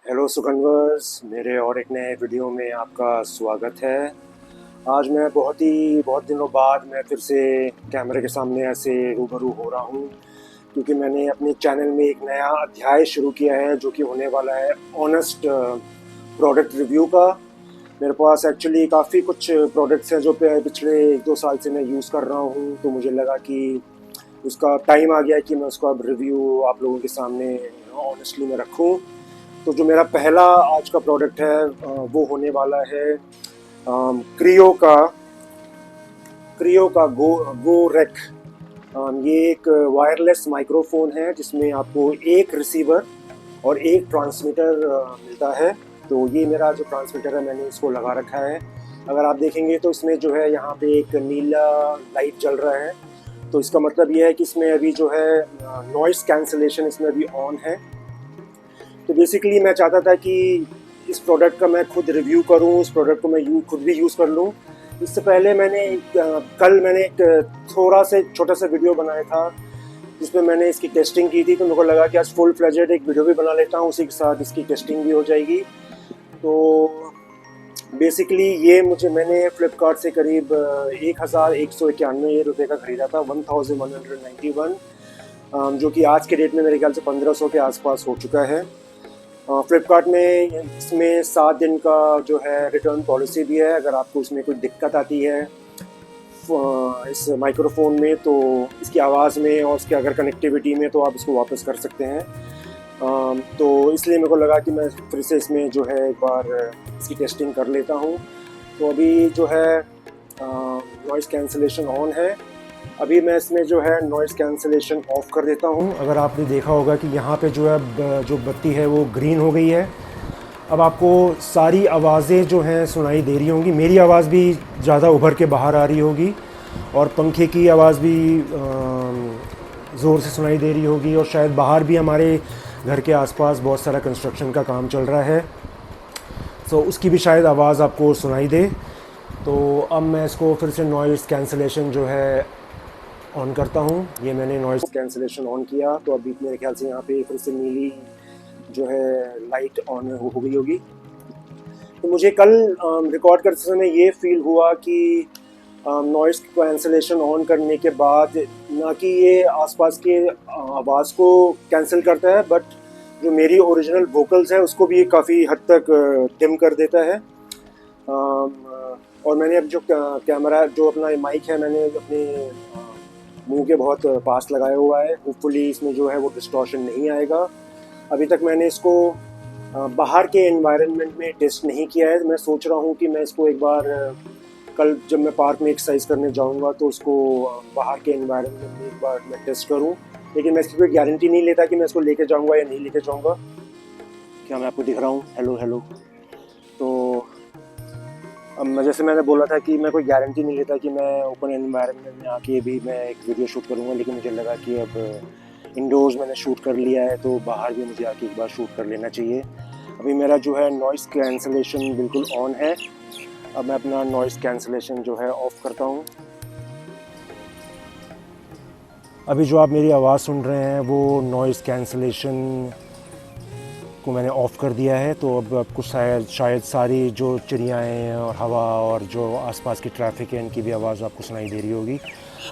Hello सुखनवर्स, मेरे और एक नए वीडियो में आपका स्वागत है। आज मैं बहुत दिनों बाद मैं फिर से कैमरे के सामने ऐसे रूबरू हो रहा हूँ, क्योंकि मैंने अपने चैनल में एक नया अध्याय शुरू किया है जो कि होने वाला है ऑनेस्ट प्रोडक्ट रिव्यू का। मेरे पास एक्चुअली काफ़ी कुछ प्रोडक्ट्स हैं जो पिछले 1-2 साल से मैं यूज़ कर रहा हूँ, तो मुझे लगा कि उसका टाइम आ गया कि मैं उसका अब रिव्यू आप लोगों के सामने ऑनेस्टली मैं रखूँ। तो जो मेरा पहला आज का प्रोडक्ट है वो होने वाला है क्रियो का गो रेक। ये एक वायरलेस माइक्रोफोन है जिसमें आपको एक रिसीवर और एक ट्रांसमीटर मिलता है। तो ये मेरा जो ट्रांसमीटर है मैंने इसको लगा रखा है। अगर आप देखेंगे तो इसमें जो है यहाँ पे एक नीला लाइट जल रहा है, तो इसका मतलब ये है कि इसमें अभी जो है नॉइस कैंसलेशन इसमें अभी ऑन है। तो बेसिकली मैं चाहता था कि इस प्रोडक्ट का मैं खुद रिव्यू करूं, इस प्रोडक्ट को मैं खुद भी यूज़ कर लूं। इससे पहले कल मैंने एक थोड़ा से छोटा सा वीडियो बनाया था जिसमें मैंने इसकी टेस्टिंग की थी, तो मेरे को लगा कि आज फुल फ्लेजेड एक वीडियो भी बना लेता हूं, उसी के साथ इसकी टेस्टिंग भी हो जाएगी। तो बेसिकली मैंने फ्लिपकार्ट से करीब 1191 रुपये का ख़रीदा था, 1191, जो कि आज के डेट में मेरे ख्याल से 1500 के आसपास हो चुका है। फ्लिपकार्ट में इसमें 7 दिन का जो है रिटर्न पॉलिसी भी है। अगर आपको इसमें कोई दिक्कत आती है इस माइक्रोफोन में, तो इसकी आवाज़ में और इसके अगर कनेक्टिविटी में, तो आप इसको वापस कर सकते हैं। तो इसलिए मेरे को लगा कि मैं फिर से इसमें जो है एक बार इसकी टेस्टिंग कर लेता हूँ। तो अभी जो है नॉइज़ कैंसलेशन ऑन है। अभी मैं इसमें जो है नॉइज़ कैंसलेशन ऑफ़ कर देता हूँ। अगर आपने देखा होगा कि यहाँ पे जो है जो बत्ती है वो ग्रीन हो गई है। अब आपको सारी आवाज़ें जो हैं सुनाई दे रही होंगी, मेरी आवाज़ भी ज़्यादा उभर के बाहर आ रही होगी और पंखे की आवाज़ भी ज़ोर से सुनाई दे रही होगी, और शायद बाहर भी हमारे घर के आसपास बहुत सारा कंस्ट्रक्शन का काम चल रहा है, तो उसकी भी शायद आवाज़ आपको सुनाई दे। तो अब मैं इसको फिर से नॉइज़ कैंसलेशन जो है ऑन करता हूँ। ये मैंने नॉइज़ कैंसलेशन ऑन किया, तो अभी मेरे ख्याल से यहाँ पे फिर से नीली जो है लाइट ऑन हो गई होगी। तो मुझे कल रिकॉर्ड करते समय ये फील हुआ कि नॉइज़ कैंसलेशन ऑन करने के बाद ना कि ये आसपास के आवाज़ को कैंसिल करता है, बट जो मेरी ओरिजिनल वोकल्स है उसको भी काफ़ी हद तक डिम कर देता है। और मैंने अब जो कैमरा जो अपना माइक है मैंने अपने मुंह के बहुत पास लगाया हुआ है। होपफुली इसमें जो है वो डिस्टॉर्शन नहीं आएगा। अभी तक मैंने इसको बाहर के एनवायरनमेंट में टेस्ट नहीं किया है। मैं सोच रहा हूँ कि मैं इसको एक बार कल जब मैं पार्क में एक्सरसाइज करने जाऊँगा तो उसको बाहर के एनवायरनमेंट में एक बार मैं टेस्ट करूँ, लेकिन मैं इसकी कोई गारंटी नहीं लेता कि मैं इसको लेके जाऊँगा या नहीं लेके जाऊँगा। क्या मैं आपको दिख रहा हूँ? Hello hello. तो अब जैसे मैंने बोला था कि मैं कोई गारंटी नहीं लेता कि मैं ओपन एनवायरनमेंट में आके भी मैं एक वीडियो शूट करूँगा, लेकिन मुझे लगा कि अब इंडोर्स मैंने शूट कर लिया है तो बाहर भी मुझे आके एक बार शूट कर लेना चाहिए। अभी मेरा जो है नॉइज़ कैंसलेशन बिल्कुल ऑन है। अब मैं अपना नॉइज़ कैंसलेशन जो है ऑफ़ करता हूँ। अभी जो आप मेरी आवाज़ सुन रहे हैं वो नॉइज़ कैंसलेशन को मैंने ऑफ़ कर दिया है। तो अब आपको शायद सारी जो चिड़ियाँ हैं और हवा और जो आसपास की ट्रैफिक है इनकी भी आवाज़ आपको सुनाई दे रही होगी।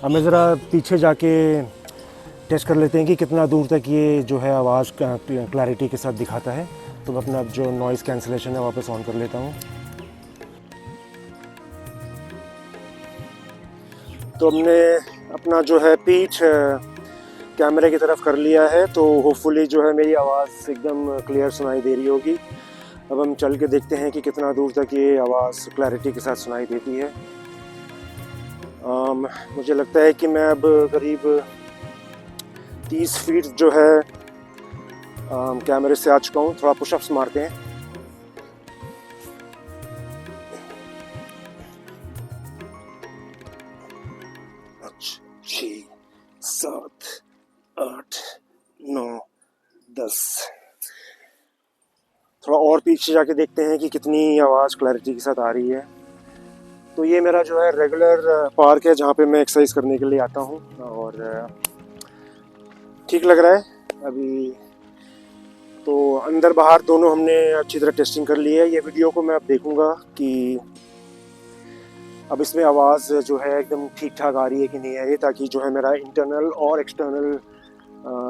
अब मैं ज़रा पीछे जाके टेस्ट कर लेते हैं कि कितना दूर तक ये जो है आवाज़ क्लैरिटी के साथ दिखाता है। तो मैं अपना जो नॉइज़ कैंसलेशन है वापस ऑन कर लेता हूँ। तो हमने अपना जो है पीठ कैमरे की तरफ कर लिया है, तो होपफुली जो है मेरी आवाज़ एकदम क्लियर सुनाई दे रही होगी। अब हम चल के देखते हैं कि कितना दूर तक ये आवाज़ क्लैरिटी के साथ सुनाई देती है। मुझे लगता है कि मैं अब करीब 30 फीट जो है कैमरे से आ चुका हूँ। थोड़ा पुशअप्स मारते हैं। 6, 7, 8, 9, 10। थोड़ा और पीछे जाके देखते हैं कि कितनी आवाज़ क्लैरिटी के साथ आ रही है। तो ये मेरा जो है रेगुलर पार्क है जहाँ पे मैं एक्सरसाइज करने के लिए आता हूँ, और ठीक लग रहा है। अभी तो अंदर बाहर दोनों हमने अच्छी तरह टेस्टिंग कर ली है। ये वीडियो को मैं अब देखूँगा कि अब इसमें आवाज़ जो है एकदम ठीक ठाक आ रही है कि नहीं आ रही, ताकि जो है मेरा इंटरनल और एक्सटर्नल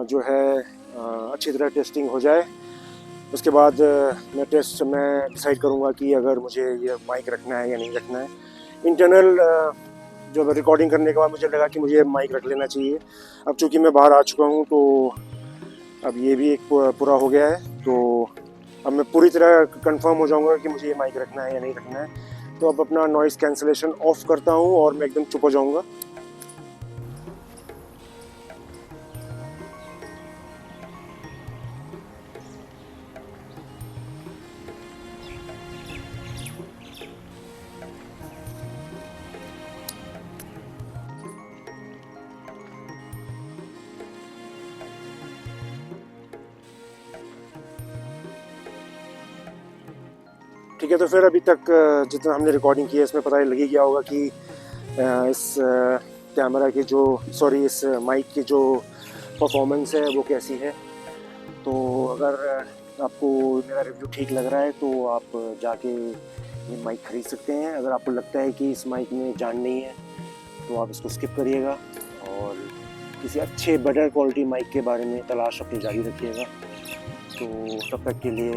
जो है अच्छी तरह टेस्टिंग हो जाए। उसके बाद मैं डिसाइड करूँगा कि अगर मुझे ये माइक रखना है या नहीं रखना है। इंटरनल जब रिकॉर्डिंग करने के बाद मुझे लगा कि मुझे माइक रख लेना चाहिए। अब चूँकि मैं बाहर आ चुका हूँ तो अब ये भी एक पूरा हो गया है, तो अब मैं पूरी तरह कंफर्म हो जाऊँगा कि मुझे ये माइक रखना है या नहीं रखना है। तो अब अपना नॉइज़ कैंसलेशन ऑफ करता हूँ और मैं एकदम चुप हो जाऊँगा। ठीक है, तो फिर अभी तक जितना हमने रिकॉर्डिंग की है इसमें पता लग ही गया होगा कि इस कैमरा की इस माइक की जो परफॉर्मेंस है वो कैसी है। तो अगर आपको मेरा रिव्यू ठीक लग रहा है तो आप जाके ये माइक ख़रीद सकते हैं। अगर आपको लगता है कि इस माइक में जान नहीं है तो आप इसको स्किप करिएगा और किसी अच्छे बेटर क्वालिटी माइक के बारे में तलाश अपनी जारी रखिएगा। तो तब तक के लिए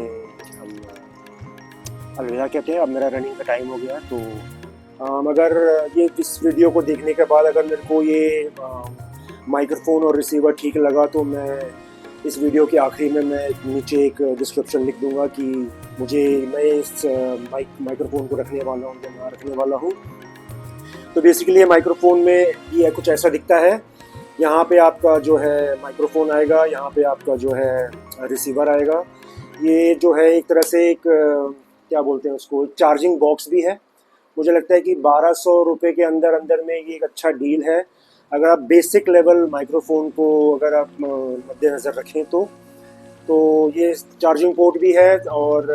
हम अलविदा कहते हैं। अब मेरा रनिंग का टाइम हो गया, तो अगर ये इस वीडियो को देखने के बाद अगर मेरे को ये माइक्रोफोन और रिसीवर ठीक लगा तो मैं इस वीडियो के आखिरी में मैं नीचे एक डिस्क्रिप्शन लिख दूंगा कि मैं इस माइक्रोफोन को रखने वाला हूँ या ना रखने वाला हूँ। तो बेसिकली ये माइक्रोफोन में ये कुछ ऐसा दिखता है। यहाँ पे आपका जो है माइक्रोफोन आएगा, यहाँ पे आपका जो है रिसीवर आएगा। ये जो है एक तरह से एक क्या बोलते हैं उसको, चार्जिंग बॉक्स भी है। मुझे लगता है कि 1200 रुपये के अंदर में ये एक अच्छा डील है अगर आप बेसिक लेवल माइक्रोफोन को अगर आप मद्देनज़र रखें तो ये चार्जिंग पोर्ट भी है। और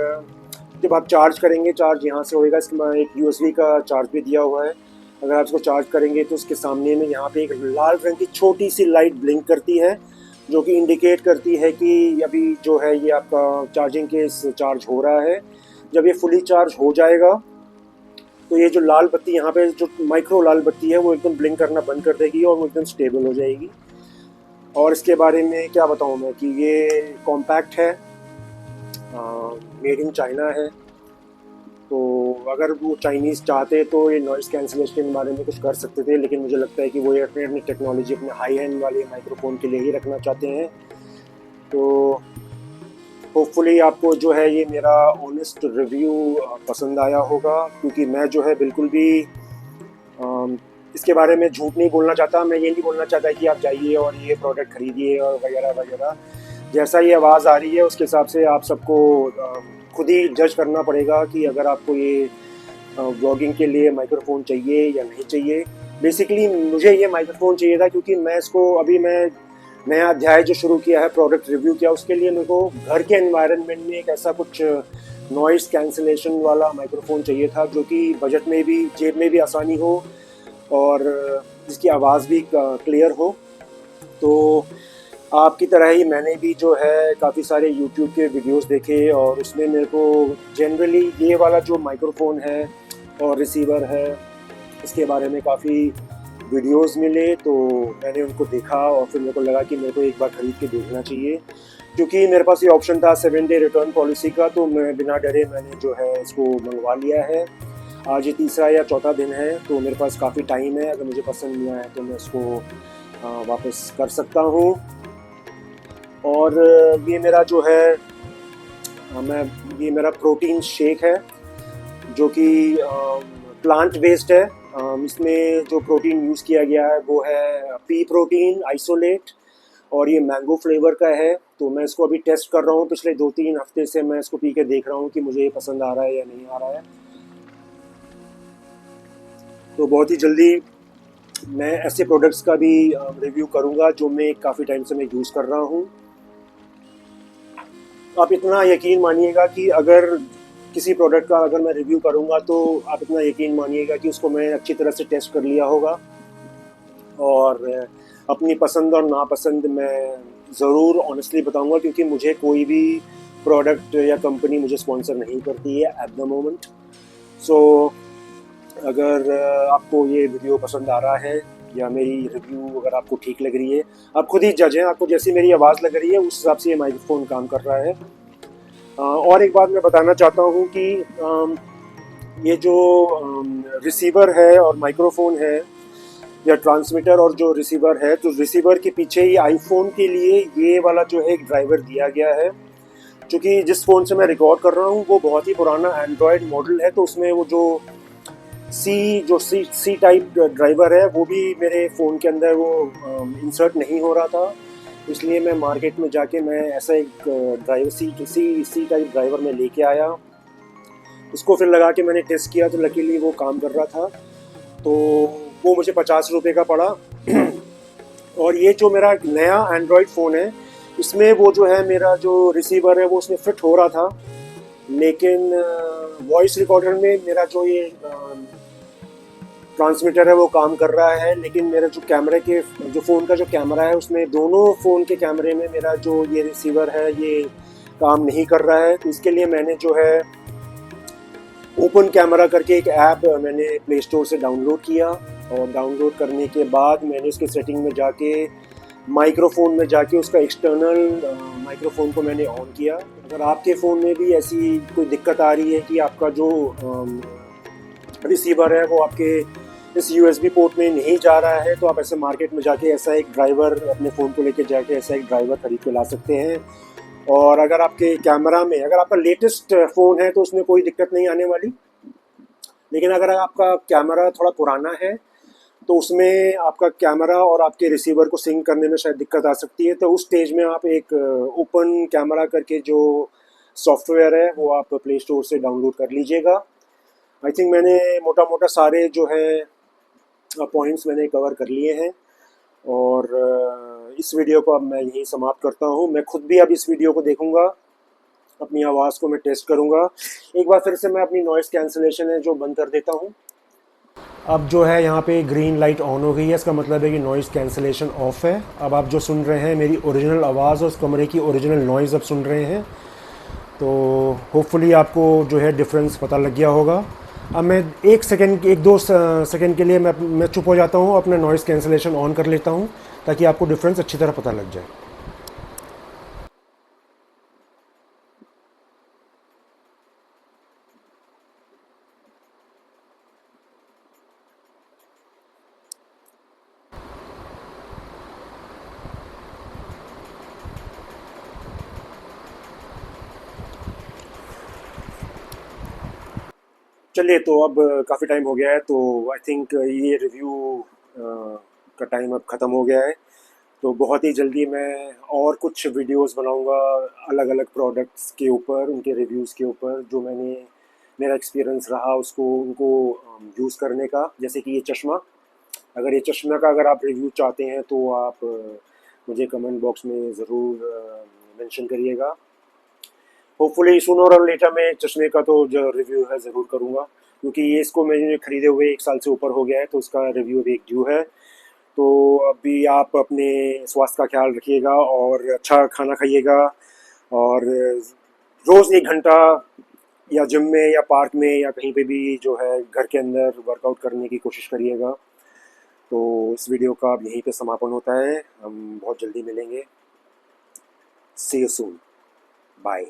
जब आप चार्ज करेंगे, चार्ज यहाँ से होएगा। इसमें एक USB का चार्ज भी दिया हुआ है। अगर आप इसको चार्ज करेंगे तो उसके सामने में यहाँ पे एक लाल रंग की छोटी सी लाइट ब्लिंक करती है, जो कि इंडिकेट करती है कि अभी जो है ये आपका चार्जिंग केस चार्ज हो रहा है। जब ये फुली चार्ज हो जाएगा तो ये जो लाल बत्ती यहाँ पे जो माइक्रो लाल बत्ती है वो एकदम ब्लिंक करना बंद कर देगी और वो एकदम स्टेबल हो जाएगी। और इसके बारे में क्या बताऊँ मैं कि ये कॉम्पैक्ट है, मेड इन चाइना है। तो अगर वो चाइनीज़ चाहते तो ये नॉइज़ कैंसिलेशन के बारे में कुछ कर सकते थे, लेकिन मुझे लगता है कि वो ये अपनी टेक्नोलॉजी अपने हाई एंड वाले माइक्रोफोन के लिए ही रखना चाहते हैं। तो होपफुली आपको जो है ये मेरा ऑनेस्ट रिव्यू पसंद आया होगा, क्योंकि मैं जो है बिल्कुल भी इसके बारे में झूठ नहीं बोलना चाहता। मैं ये नहीं बोलना चाहता कि आप जाइए और ये प्रोडक्ट खरीदिए और वगैरह वगैरह। जैसा ये आवाज़ आ रही है उसके हिसाब से आप सबको खुद ही जज करना पड़ेगा कि अगर आपको ये व्लॉगिंग के लिए माइक्रोफोन चाहिए या नहीं चाहिए। बेसिकली मुझे ये माइक्रोफोन चाहिए था क्योंकि मैं इसको अभी मैं नया अध्याय जो शुरू किया है, प्रोडक्ट रिव्यू किया, उसके लिए मेरे को घर के एनवायरनमेंट में एक ऐसा कुछ नॉइज़ कैंसिलेशन वाला माइक्रोफोन चाहिए था जो कि बजट में भी, जेब में भी आसानी हो और जिसकी आवाज़ भी क्लियर हो। तो आपकी तरह ही मैंने भी जो है काफ़ी सारे यूट्यूब के वीडियोस देखे और उसमें मेरे को जनरली ये वाला जो माइक्रोफोन है और रिसीवर है इसके बारे में काफ़ी वीडियोस मिले। तो मैंने उनको देखा और फिर मेरे को लगा कि मेरे को एक बार ख़रीद के देखना चाहिए, क्योंकि मेरे पास ये ऑप्शन था 7 डे रिटर्न पॉलिसी का। तो मैं बिना डरे मैंने जो है इसको मंगवा लिया है। आज ये तीसरा या चौथा दिन है, तो मेरे पास काफ़ी टाइम है। अगर मुझे पसंद नहीं आया तो मैं इसको वापस कर सकता हूँ। और ये मेरा जो है ये मेरा प्रोटीन शेक है जो कि प्लांट बेस्ड है। इसमें जो प्रोटीन यूज़ किया गया है वो है पी प्रोटीन आइसोलेट और ये मैंगो फ्लेवर का है। तो मैं इसको अभी टेस्ट कर रहा हूँ। पिछले 2-3 हफ्ते से मैं इसको पी के देख रहा हूँ कि मुझे ये पसंद आ रहा है या नहीं आ रहा है। तो बहुत ही जल्दी मैं ऐसे प्रोडक्ट्स का भी रिव्यू करूँगा जो मैं काफ़ी टाइम से मैं यूज़ कर रहा हूँ। आप इतना यकीन मानिएगा कि अगर किसी प्रोडक्ट का अगर मैं रिव्यू करूँगा तो आप इतना यकीन मानिएगा कि उसको मैं अच्छी तरह से टेस्ट कर लिया होगा और अपनी पसंद और नापसंद मैं ज़रूर ऑनेस्टली बताऊंगा, क्योंकि मुझे कोई भी प्रोडक्ट या कंपनी मुझे स्पॉन्सर नहीं करती है एट द मोमेंट। सो अगर आपको ये वीडियो पसंद आ रहा है या मेरी रिव्यू अगर आपको ठीक लग रही है, आप खुद ही जज हैं, आपको जैसी मेरी आवाज़ लग रही है उस हिसाब से ये माइक्रोफोन काम कर रहा है। और एक बात मैं बताना चाहता हूँ कि ये जो रिसीवर है और माइक्रोफोन है या ट्रांसमीटर और जो रिसीवर है, तो रिसीवर के पीछे ही आईफोन के लिए ये वाला जो है एक ड्राइवर दिया गया है। क्योंकि जिस फ़ोन से मैं रिकॉर्ड कर रहा हूँ वो बहुत ही पुराना एंड्रॉयड मॉडल है, तो उसमें वो जो सी टाइप ड्राइवर है वो भी मेरे फ़ोन के अंदर वो इंसर्ट नहीं हो रहा था। इसलिए मैं मार्केट में जाके मैं ऐसा एक ड्राइवर सी टाइप ड्राइवर में लेके आया, उसको फिर लगा के मैंने टेस्ट किया तो लकीली वो काम कर रहा था। तो वो मुझे 50 रुपये का पड़ा। और ये जो मेरा नया एंड्रॉयड फ़ोन है इसमें वो जो है मेरा जो रिसीवर है वो उसमें फिट हो रहा था, लेकिन वॉइस रिकॉर्डर में मेरा जो ये ट्रांसमीटर है वो काम कर रहा है, लेकिन मेरा जो कैमरे के जो फ़ोन का जो कैमरा है उसमें दोनों फ़ोन के कैमरे में मेरा जो ये रिसीवर है ये काम नहीं कर रहा है। तो इसके लिए मैंने जो है ओपन कैमरा करके एक ऐप मैंने प्ले स्टोर से डाउनलोड किया, और डाउनलोड करने के बाद मैंने उसके सेटिंग में जाके माइक्रोफोन में जाके उसका एक्सटर्नल माइक्रोफोन को मैंने ऑन किया। अगर आपके फ़ोन में भी ऐसी कोई दिक्कत आ रही है कि आपका जो रिसीवर है वो आपके इस USB पोर्ट में नहीं जा रहा है, तो आप ऐसे मार्केट में जाके ऐसा एक ड्राइवर अपने फ़ोन को लेके जाके ऐसा एक ड्राइवर खरीद के ला सकते हैं। और अगर आपके कैमरा में अगर आपका लेटेस्ट फ़ोन है तो उसमें कोई दिक्कत नहीं आने वाली, लेकिन अगर आपका कैमरा थोड़ा पुराना है तो उसमें आपका कैमरा और आपके रिसीवर को सिंक करने में शायद दिक्कत आ सकती है। तो उस स्टेज में आप एक ओपन कैमरा करके जो सॉफ्टवेयर है वो आप प्ले स्टोर से डाउनलोड कर लीजिएगा। आई थिंक मैंने मोटा मोटा सारे जो है पॉइंट्स मैंने कवर कर लिए हैं, और इस वीडियो को अब मैं यहीं समाप्त करता हूँ। मैं खुद भी अब इस वीडियो को देखूँगा, अपनी आवाज़ को मैं टेस्ट करूँगा। एक बार फिर से मैं अपनी नॉइज़ कैंसलेशन है जो बंद कर देता हूँ। अब जो है यहाँ पे ग्रीन लाइट ऑन हो गई है, इसका मतलब है कि नॉइज़ कैंसलेशन ऑफ है। अब आप जो सुन रहे हैं मेरी ओरिजिनल आवाज़ और उस कमरे की ओरिजिनल नॉइज़ अब सुन रहे हैं। तो होपफुली आपको जो है डिफरेंस पता लग गया होगा। अब मैं एक दो सेकंड के लिए मैं चुप हो जाता हूँ, अपना नॉइज़ कैंसलेशन ऑन कर लेता हूँ ताकि आपको डिफरेंस अच्छी तरह पता लग जाए। चलिए, तो अब काफ़ी टाइम हो गया है, तो आई थिंक ये रिव्यू का टाइम अब ख़त्म हो गया है। तो बहुत ही जल्दी मैं और कुछ वीडियोस बनाऊंगा अलग अलग प्रोडक्ट्स के ऊपर, उनके रिव्यूज़ के ऊपर, जो मेरा एक्सपीरियंस रहा उसको उनको यूज़ करने का। जैसे कि ये चश्मा, अगर ये चश्मा का अगर आप रिव्यू चाहते हैं तो आप मुझे कमेंट बॉक्स में ज़रूर मेंशन करिएगा। होपफुली सूनर और लेटर में चश्मे का तो जो रिव्यू है ज़रूर करूँगा, क्योंकि ये इसको मैंने खरीदे हुए 1 साल से ऊपर हो गया है, तो उसका रिव्यू भी एक ड्यू है। तो अभी आप अपने स्वास्थ्य का ख्याल रखिएगा और अच्छा खाना खाइएगा, और रोज़ 1 घंटा या जिम में या पार्क में या कहीं पे भी जो है घर के अंदर वर्कआउट करने की कोशिश करिएगा। तो इस वीडियो का अब यहीं पे समापन होता है, हम बहुत जल्दी मिलेंगे। सी यू सून, बाय।